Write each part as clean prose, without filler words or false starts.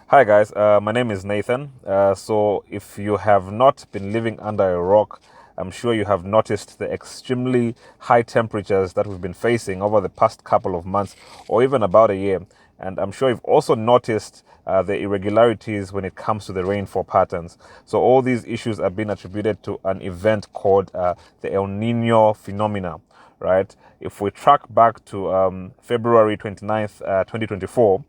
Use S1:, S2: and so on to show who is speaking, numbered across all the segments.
S1: Hi guys, my name is Nathan. So if you have not been living under a rock, I'm sure you have noticed the extremely high temperatures that we've been facing over the past couple of months or even about a year. And I'm sure you've also noticed the irregularities when it comes to the rainfall patterns. So all these issues are being attributed to an event called the El Nino phenomena, right? If we track back to February 29th, 2024,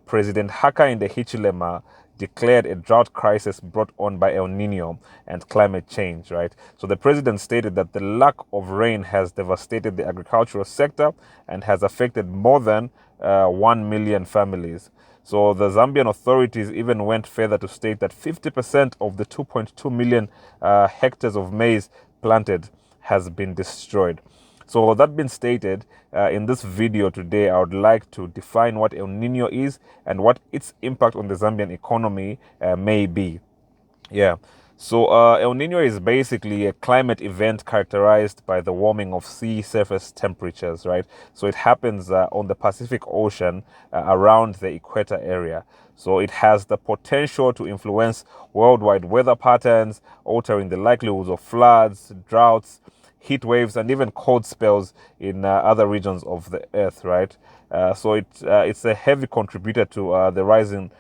S1: President Hakainde Hichilema declared a drought crisis brought on by El Nino and climate change, right? So the president stated that the lack of rain has devastated the agricultural sector and has affected more than 1 million families. So the Zambian authorities even went further to state that 50% of the 2.2 million hectares of maize planted has been destroyed. So that being stated, in this video today, I would like to define what El Nino is and what its impact on the Zambian economy may be. Yeah. So El Nino is basically a climate event characterized by the warming of sea surface temperatures, right? So it happens on the Pacific Ocean around the equator area. So it has the potential to influence worldwide weather patterns, altering the likelihoods of floods, droughts, heat waves, and even cold spells in other regions of the earth, right? It's a heavy contributor to the rising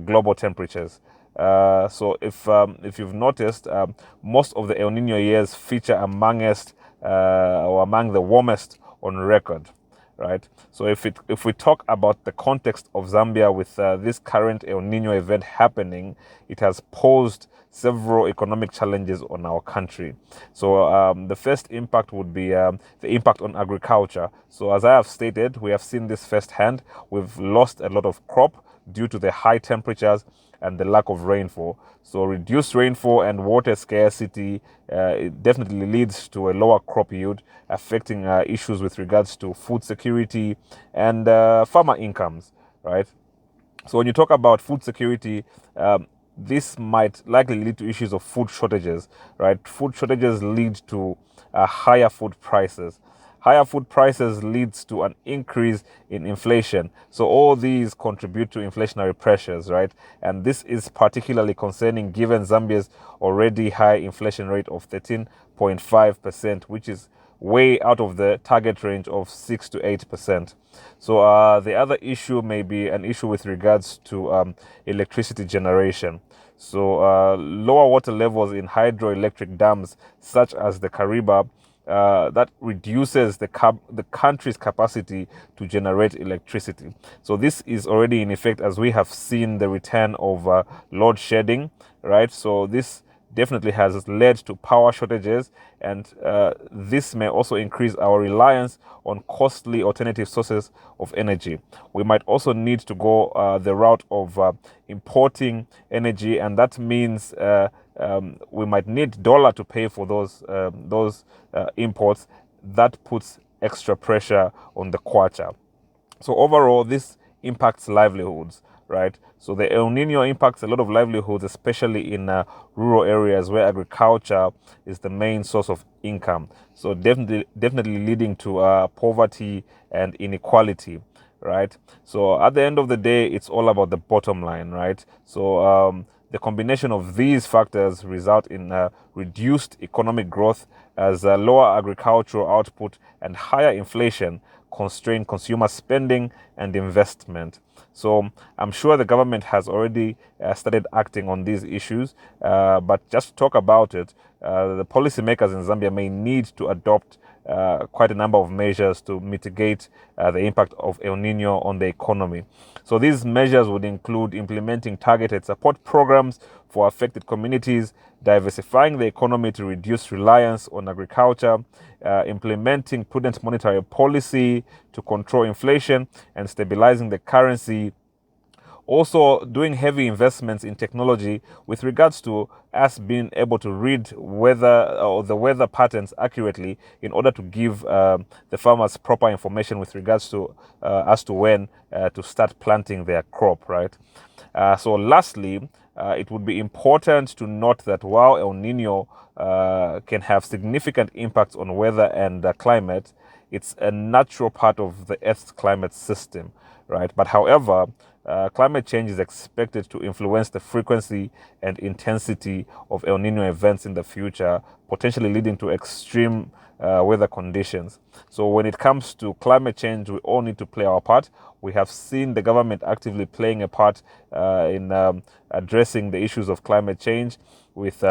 S1: global temperatures. So if you've noticed, most of the El Nino years feature among the warmest on record, right? So if we talk about the context of Zambia with this current El Nino event happening, it has posed several economic challenges on our country. So the first impact would be the impact on agriculture. So as I have stated, we have seen this firsthand. We've lost a lot of crop due to the high temperatures and the lack of rainfall. So reduced rainfall and water scarcity it definitely leads to a lower crop yield, affecting issues with regards to food security and farmer incomes, right? So when you talk about food security, this might likely lead to issues of food shortages, right? Food shortages lead to higher food prices. Higher food prices leads to an increase in inflation. So all these contribute to inflationary pressures, right? And this is particularly concerning given Zambia's already high inflation rate of 13.5%, which is way out of the target range of 6 to 8%. So the other issue may be an issue with regards to electricity generation. So lower water levels in hydroelectric dams such as the Kariba that reduces the country's capacity to generate electricity. So this is already in effect as we have seen the return of load shedding, right? So this definitely has led to power shortages, and this may also increase our reliance on costly alternative sources of energy. We might also need to go the route of importing energy, and that means we might need dollar to pay for those imports. That puts extra pressure on the kwacha. So overall, this impacts livelihoods, right? So the El Nino impacts a lot of livelihoods, especially in rural areas where agriculture is the main source of income. So definitely leading to poverty and inequality, right? So at the end of the day, it's all about the bottom line, right? So the combination of these factors result in reduced economic growth as lower agricultural output and higher inflation constrain consumer spending and investment. So I'm sure the government has already started acting on these issues, but just to talk about it, the policymakers in Zambia may need to adopt quite a number of measures to mitigate the impact of El Nino on the economy. So these measures would include implementing targeted support programs for affected communities, diversifying the economy to reduce reliance on agriculture, implementing prudent monetary policy to control inflation, and stabilizing the currency. Also doing heavy investments in technology with regards to us being able to read weather or the weather patterns accurately in order to give the farmers proper information with regards to as to when to start planting their crop, right? So lastly, it would be important to note that while El Nino can have significant impacts on weather and climate, it's a natural part of the Earth's climate system, right? But however, climate change is expected to influence the frequency and intensity of El Nino events in the future, potentially leading to extreme weather conditions. So when it comes to climate change, we all need to play our part. We have seen the government actively playing a part in addressing the issues of climate change with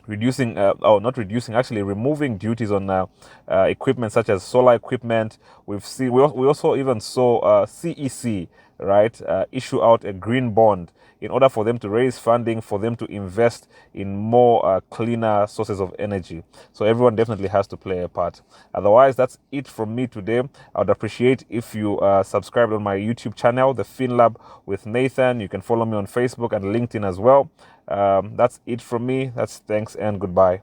S1: reducing, not reducing, actually removing duties on equipment such as solar equipment. We also even saw CEC, right, issue out a green bond in order for them to raise funding for them to invest in more cleaner sources of energy. So everyone definitely has to play a part. Otherwise, that's it from me today. I would appreciate if you subscribed on my YouTube channel, The FinLab with Nathan. You can follow me on Facebook and LinkedIn as well. That's it from me. That's thanks and goodbye.